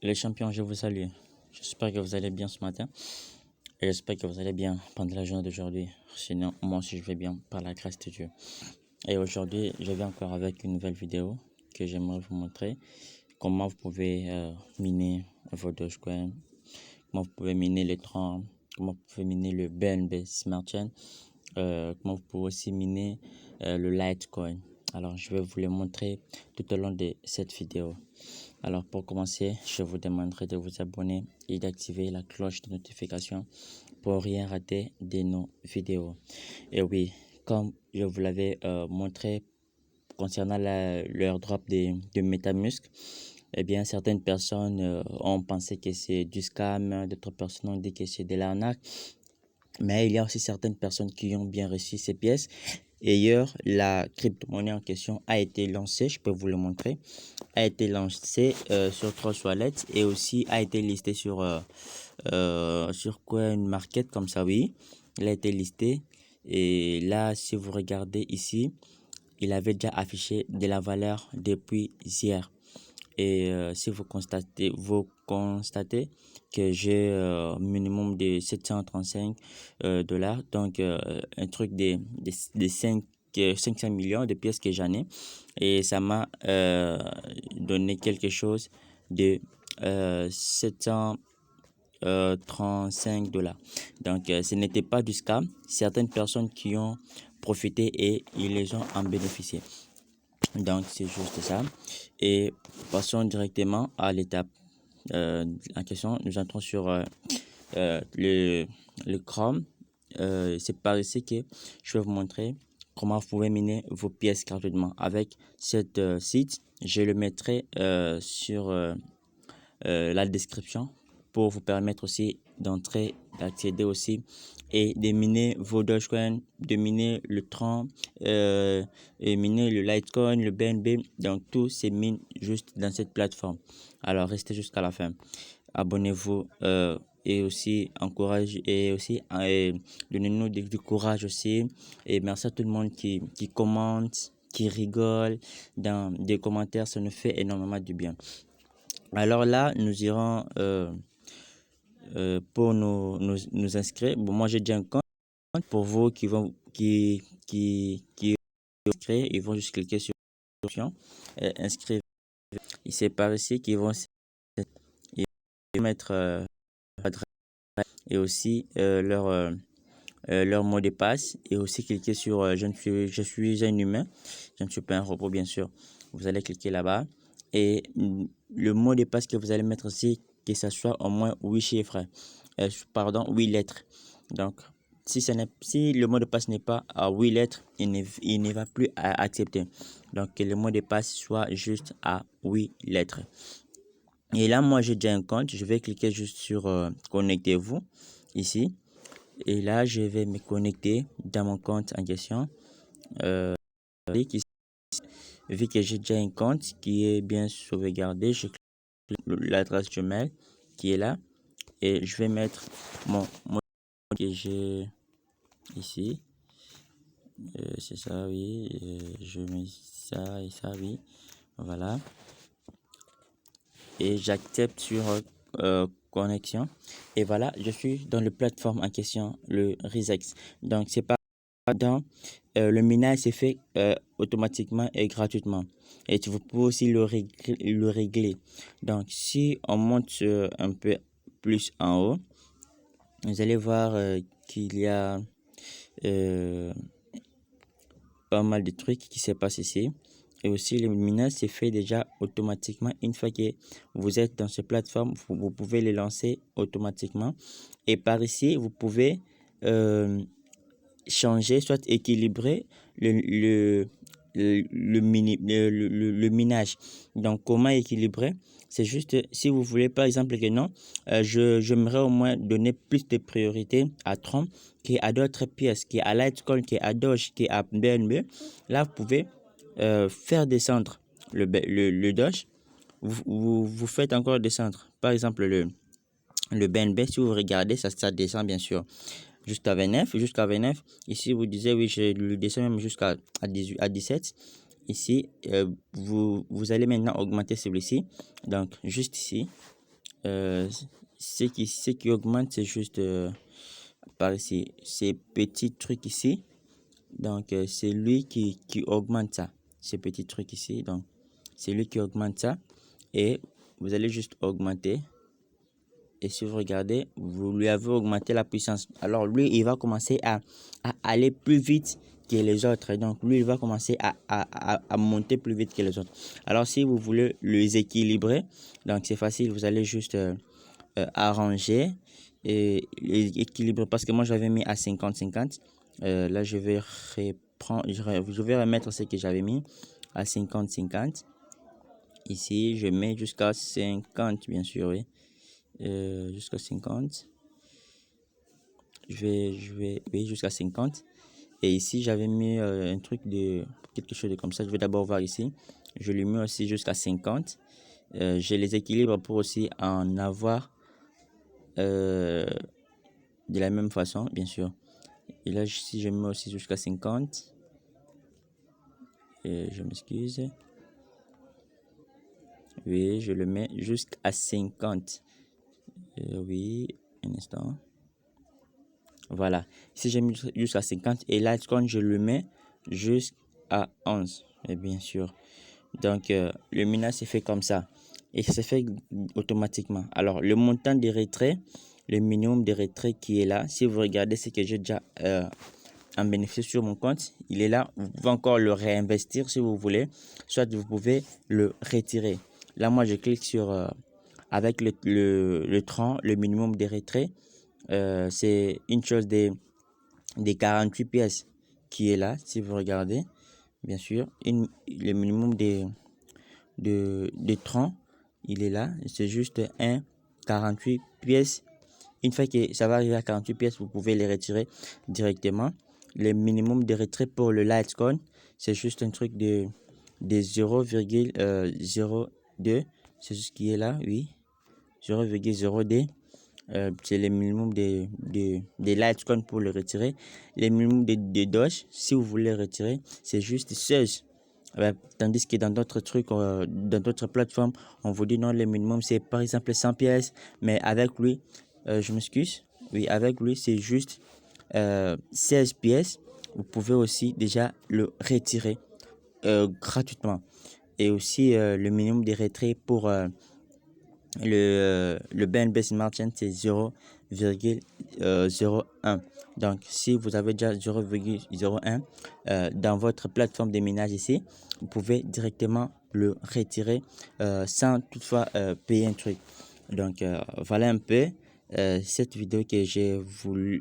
Les champions, je vous salue. J'espère que vous allez bien ce matin et j'espère que vous allez bien pendant la journée d'aujourd'hui. Sinon, moi aussi je vais bien par la grâce de Dieu. Et aujourd'hui, je viens encore avec une nouvelle vidéo que j'aimerais vous montrer comment vous pouvez miner vos Dogecoin, comment vous pouvez miner les Tron, comment vous pouvez miner le BNB Smart Chain, comment vous pouvez aussi miner le Litecoin. Alors, je vais vous le montrer tout au long de cette vidéo. Alors pour commencer, je vous demanderai de vous abonner et d'activer la cloche de notification pour rien rater de nos vidéos. Et oui, comme je vous l'avais montré concernant l'airdrop de MetaMask, eh bien certaines personnes ont pensé que c'est du scam, d'autres personnes ont dit que c'est de l'arnaque. Mais il y a aussi certaines personnes qui ont bien reçu ces pièces. Et hier, la crypto-monnaie en question a été lancée, je peux vous le montrer, a été lancée sur Trust Wallet et aussi a été listée sur CoinMarket comme ça, oui. Il a été listé et là, si vous regardez ici, il avait déjà affiché de la valeur depuis hier. Et si vous constatez que j'ai minimum de 735 dollars, donc un truc de 500 millions de pièces que j'en ai. Et ça m'a donné quelque chose de 735 dollars. Donc ce n'était pas du scam. Certaines personnes qui ont profité et ils les ont en bénéficié. Donc c'est juste ça. Et passons directement à l'étape en question. Nous entrons sur le Chrome. C'est par ici que je vais vous montrer comment vous pouvez miner vos pièces gratuitement avec cet site. Je le mettrai sur la description pour vous permettre aussi d'entrer, d'accéder aussi et de miner vos Dogecoin, de miner le Tron, et miner le Litecoin, le BNB. Donc tout c'est mine juste dans cette plateforme. Alors restez jusqu'à la fin. Abonnez-vous et aussi encourage et aussi donnez-nous du courage aussi. Et merci à tout le monde qui commente, qui rigole dans des commentaires. Ça nous fait énormément du bien. Alors là, nous irons pour nous inscrire. Bon, moi j'ai déjà un compte. Pour vous qui inscrire, ils vont juste cliquer sur l'option inscrire. Et c'est par ici qu'ils vont mettre adresse et aussi leur mot de passe et aussi cliquer sur je suis un humain, je ne suis pas un robot bien sûr. Vous allez cliquer là-bas et le mot de passe que vous allez mettre ici, que ce soit au moins 8 chiffres, pardon, 8 lettres. Donc, si le mot de passe n'est pas à 8 lettres, il ne va plus accepter. Donc, que le mot de passe soit juste à 8 lettres. Et là, moi, j'ai déjà un compte. Je vais cliquer juste sur connectez-vous ici. Et là, je vais me connecter dans mon compte en question. Vu que j'ai déjà un compte qui est bien sauvegardé, je clique l'adresse Gmail qui est là. Et je vais mettre mon mot que j'ai ici. C'est ça, oui. Je mets ça et ça, oui. Voilà. Et j'accepte sur connexion. Et voilà, je suis dans le plateforme en question, le Resex. Donc, c'est pas dans le minage, c'est fait automatiquement et gratuitement. Et vous pouvez aussi le régler. Donc, si on monte un peu plus en haut, vous allez voir qu'il y a pas mal de trucs qui se passent ici. Et aussi, le minage c'est fait déjà automatiquement. Une fois que vous êtes dans cette plateforme, vous pouvez les lancer automatiquement. Et par ici, vous pouvez changer, soit équilibrer le minage. Donc, comment équilibrer? C'est juste, si vous voulez, par exemple, que non, j'aimerais au moins donner plus de priorité à Tron qu'à d'autres pièces, qu'à Litecoin, qu'à Doge, qu'à BNB. Là, vous pouvez faire descendre le Doge. Vous faites encore descendre. Par exemple, le BNB, si vous regardez, ça descend bien sûr jusqu'à 29. Ici, vous disiez, oui, je le descends même jusqu'à 18, à 17. Ici, vous allez maintenant augmenter celui-ci. Donc, juste ici, Euh, ce qui augmente, c'est juste par ici, ces petits trucs ici. Donc, c'est lui qui augmente ça, ces petits trucs ici. Donc, c'est lui qui augmente ça. Et vous allez juste augmenter. Et si vous regardez, vous lui avez augmenté la puissance. Alors, lui, il va commencer à aller plus vite que les autres. Et donc, lui, il va commencer à monter plus vite que les autres. Alors, si vous voulez les équilibrer, donc c'est facile. Vous allez juste arranger et équilibrer. Parce que moi, j'avais mis à 50-50. Là, je vais reprendre, je vais remettre ce que j'avais mis à 50-50. Ici, je mets jusqu'à 50, bien sûr, oui. Jusqu'à 50. Oui, jusqu'à 50. Et ici, j'avais mis un truc de quelque chose de comme ça. Je vais d'abord voir ici. Je lui mets aussi jusqu'à 50. Je les équilibre pour aussi en avoir de la même façon, bien sûr. Et là, si je mets aussi jusqu'à 50, je m'excuse. Oui, je le mets jusqu'à 50. Oui, un instant. Voilà. Ici, j'ai mis jusqu'à 50. Et là, quand je le mets jusqu'à 11, et bien sûr. Donc, le minage s'est fait comme ça. Et ça s'est fait automatiquement. Alors, le montant des retraits, le minimum des retraits qui est là, si vous regardez ce que j'ai déjà en bénéfice sur mon compte, il est là. Vous pouvez encore le réinvestir si vous voulez. Soit vous pouvez le retirer. Là, moi, je clique sur avec le tronc, le minimum des retraits. C'est une chose des 48 pièces qui est là, si vous regardez, bien sûr. Le minimum des troncs, il est là. C'est juste un 48 pièces. Une fois que ça va arriver à 48 pièces, vous pouvez les retirer directement. Le minimum de retrait pour le Litecoin, c'est juste un truc de 0,02. C'est ce qui est là, oui. 0,02. C'est le minimum des Litecoin pour le retirer. Le minimum de Doge, si vous voulez le retirer, c'est juste 16. Tandis que dans d'autres trucs, dans d'autres plateformes, on vous dit non, le minimum c'est par exemple 100 pièces. Mais avec lui, je m'excuse. Oui, avec lui, c'est juste 16 pièces. Vous pouvez aussi déjà le retirer gratuitement. Et aussi le minimum de retrait pour le BNB Smart Chain, c'est 0,01. Donc, si vous avez déjà 0,01 dans votre plateforme de minage ici, vous pouvez directement le retirer sans toutefois payer un truc. Donc, voilà un peu cette vidéo que j'ai voulu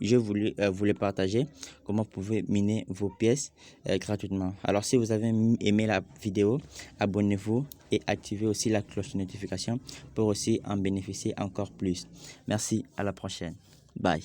vous le partager. Comment vous pouvez miner vos pièces gratuitement. Alors, si vous avez aimé la vidéo, abonnez-vous et activez aussi la cloche de notification pour aussi en bénéficier encore plus. Merci, à la prochaine. Bye.